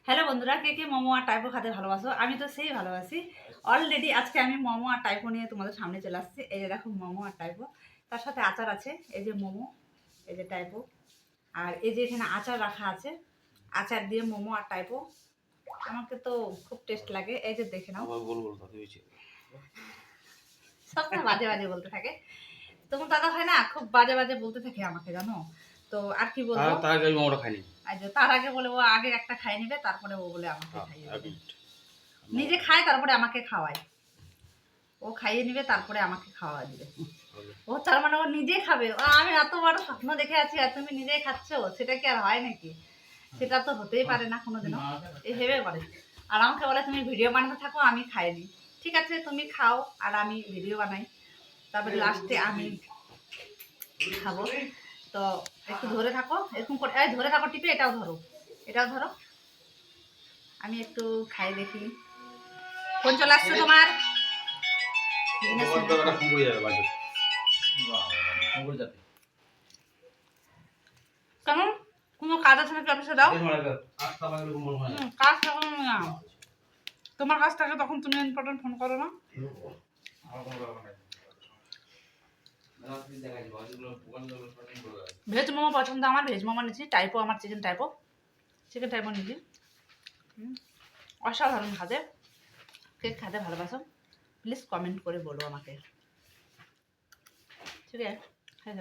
Hello বন্ধুরা, কে কে মোমো আর typo খেতে ভালোবাসো? আমি তো সেই ভালোবাসি। অলরেডি আজকে আমি মোমো আর টাইপো নিয়ে তোমাদের সামনে চলে আসছি। এই যে দেখো মোমো আর টাইপো, তার সাথে আচার আছে। এই যে মোমো, এই যে টাইপো, আর এই যে এখানে আচার রাখা আছে। আচার দিয়ে মোমো আর টাইপো আমাকে তো খুব টেস্ট লাগে। এই যে দেখে নাও, সবসময় বাজে বাজে বলতে থাকে। তোমার দাদা হয় না, খুব বাজে বাজে বলতে থাকে আমাকে, জানো তো। আর কি বলবো, তার আগে আমি মোমোটা খাইনি। তার আগে বলে ও আগে একটা খাই নেবে, তারপরে ও বলে আমাকে খাইয়ে দেবে। নিজে খায় তারপরে আমাকে খাওয়ায়। ও খাইয়ে নিবে তারপরে আমাকে খাওয়া দিবে। ও তার মানে ও নিজেই খাবে। আমি এত বড় স্বপ্ন দেখে আছি আর তুমি নিজেই খাচ্ছ, সেটা কি আর হয় নাকি? সেটা তো হতেই পারে না কোনোদিনও। এই ভেবে করে আর আমাকে বলে তুমি ভিডিও বানাতে থাকো, আমি খাইনি। ঠিক আছে, তুমি খাও আর আমি ভিডিও বানাই, তারপরে লাস্টে আমি খাবো। তো একটু ধরে থাকো, এরকম করে ধরে থাকো টিপে। এটাও ধরো, এটাও ধরো, আমি একটু খাই দেখি। ফোন চলে আসছে তোমার? কেমন? কোনো কাজ আছে নাকি অফিসে? দাও কাজ থাকলে না, তোমার কাজ থাকে তখন তুমি ইম্পর্টেন্ট ফোন করো না। ভেজ মোমো পছন্দ আমার, ভেজ মোমো নিচ্ছি। টাইপো আমার চিকেন টাইপো, চিকেন টাইপো নিচ্ছি। অসাধারণ খাতে। কেক খেতে ভালোবাসো? প্লিজ কমেন্ট করে বলো আমাকে, ঠিক আছে? হ্যাঁ।